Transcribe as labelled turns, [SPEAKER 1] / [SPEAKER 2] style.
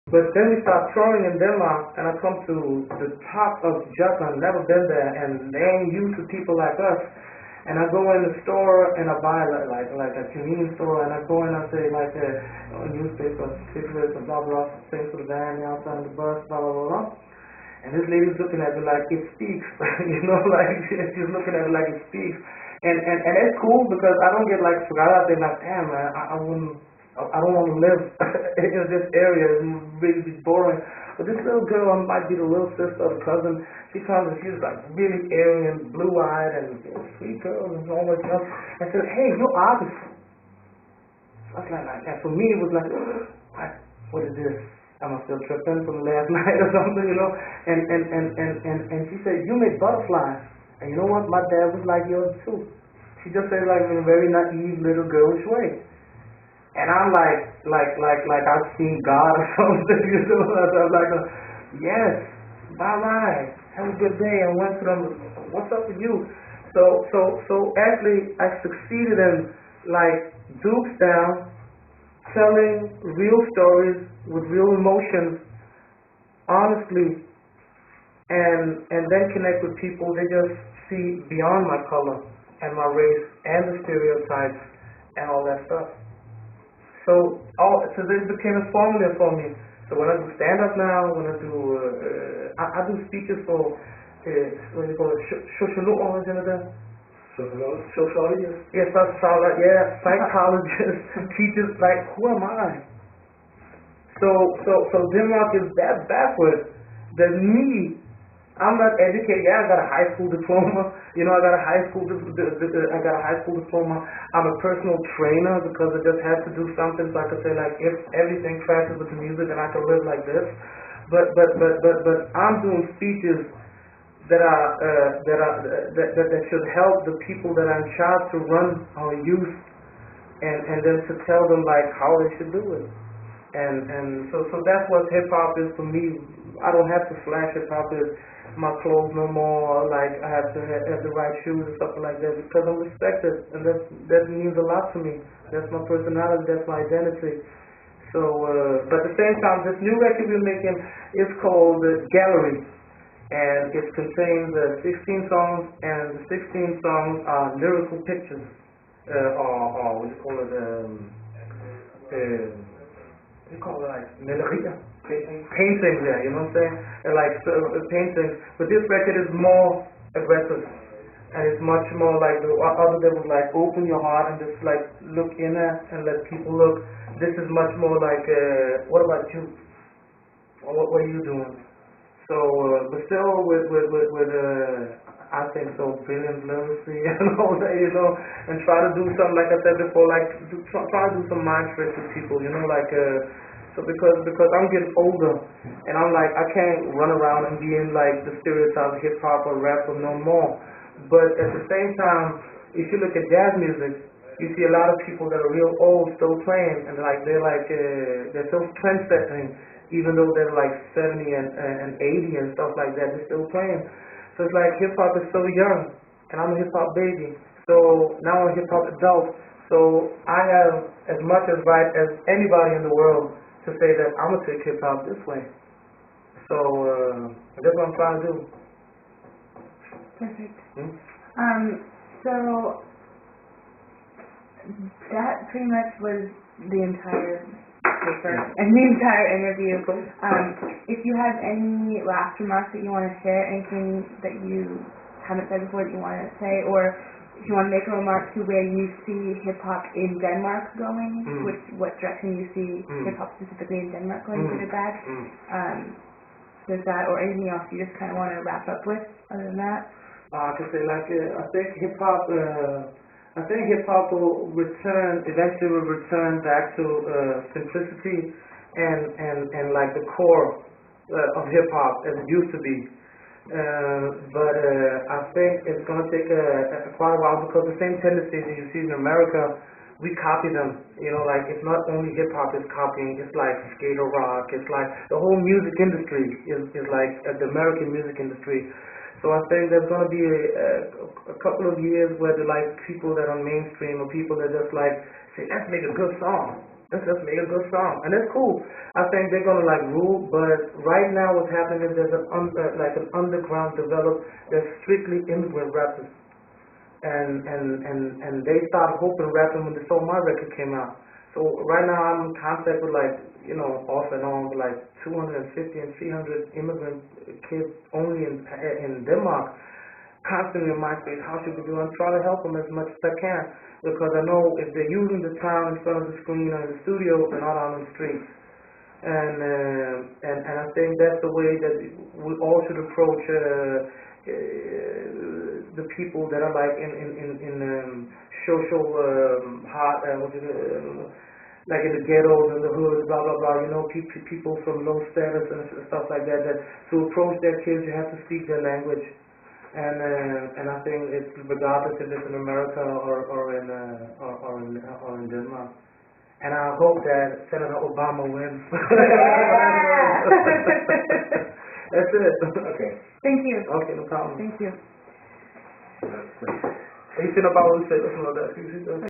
[SPEAKER 1] But then we start touring in Denmark, and I come to the top of Jutland, never been there, and they ain't used to people like us. And I go in the store and I buy like a convenience store, and I go in and I say like a newspaper, cigarettes, and blah blah, things for the van outside the bus, blah blah blah blah. And this lady's looking at me like it speaks, you know, like she's looking at me like it speaks. And it's cool because I don't get like forgot out there like, damn man, I don't want to live in this area. It's really boring. But this little girl might be the little sister or the cousin. She comes and she's like really Aryan, blue-eyed, and sweet girl and all that stuff. I said, hey, you're artist. I was like, and for me it was like, what is this? Am I still tripping from last night or something, you know? And she said, you make butterflies. And you know what? My dad was like yours too. She just said like in a very naive little girlish way. And I'm like I've seen God or something, you know. I'm like, yes, bye, have a good day. And went to them, what's up with you? So actually, I succeeded in like Duke's down, telling real stories with real emotions, honestly, and then connect with people. They just see beyond my color and my race and the stereotypes and all that stuff. So this became a formula for me. So when I do stand up now, when I do I do speeches for what do you call it, sociologists. Yes, that's solid. Yeah, psychologists, teachers. Like, who am I? So Denmark is that backward. That me. I'm not educated. Yeah, I got a high school diploma. You know, I got a high school diploma. I'm a personal trainer because I just have to do something so I could say like, if everything crashes with the music, then I can live like this. But I'm doing speeches that should help the people that are in charge to run our youth, and then to tell them like how they should do it. And so that's what hip hop is for me. I don't have to flash hip hop is my clothes no more, like I have to have the right shoes and stuff like that, because I'm respected, and that means a lot to me. That's my personality, that's my identity. So, but at the same time, this new record we're making is called Gallery, and it contains 16 songs, and the 16 songs are lyrical pictures, or what do you call it, like melodies. Paintings there, you know what I'm saying? Like paintings, but this record is more aggressive, and it's much more like the other that was like open your heart and just like look inner and let people look. This is much more like what about you? Or what are you doing? So, but still with I think so brilliant literacy and all that, you know, and try to do something like I said before, like try to do some mind tricks with people, you know, like. So because I'm getting older, and I'm like, I can't run around and be in like the stereotype of hip hop or rap or no more. But at the same time, if you look at jazz music, you see a lot of people that are real old still playing, and they're still trendsetting, even though they're like 70 and 80 and stuff like that, they're still playing. So it's like hip hop is so young, and I'm a hip hop baby. So now I'm a hip hop adult. So I have as much as right as anybody in the world to say that I'm gonna take hip hop this way. So that's what I'm trying to do.
[SPEAKER 2] Perfect. So that pretty much was the entire paper and the entire interview. If you have any last remarks that you want to share, anything that you haven't said before that you want to say, or if you want to make a remark to where you see hip-hop in Denmark going, what direction you see hip-hop specifically in Denmark going, good or bad, does that, or anything else you just kind of want to wrap up with, other than that?
[SPEAKER 1] I could say like, I think hip-hop will eventually will return back to simplicity and like the core of hip-hop as it used to be. But I think it's going to take quite a while, because the same tendencies that you see in America, we copy them. You know, like it's not only hip hop is copying, it's like skater rock, it's like the whole music industry is like the American music industry. So I think there's going to be a couple of years where the like people that are mainstream or people that just like say, let's make a good song. Let's just make a good song, and it's cool. I think they're gonna like rule, but right now what's happening is there's an underground developed. There's strictly immigrant rappers, and they started hoping rapping when the Soul My record came out. So right now I'm in contact with like off and on with like 250 and 300 immigrant kids only in Denmark. Constantly in my face, how should we do? I'm trying to help them as much as I can because I know if they're using the time in front of the screen or in the studio, they're not on the streets. And I think that's the way that we all should approach the people that are like in social like in the ghettos and the hoods, blah blah blah. People from low status and stuff like that. That to approach their kids, you have to speak their language. And I think it's regardless if it's in America or in Denmark. And I hope that Senator Obama wins. That's it.
[SPEAKER 3] Okay.
[SPEAKER 2] Thank you.
[SPEAKER 1] Okay, no problem.
[SPEAKER 2] Thank you.
[SPEAKER 1] Ahí se nos va a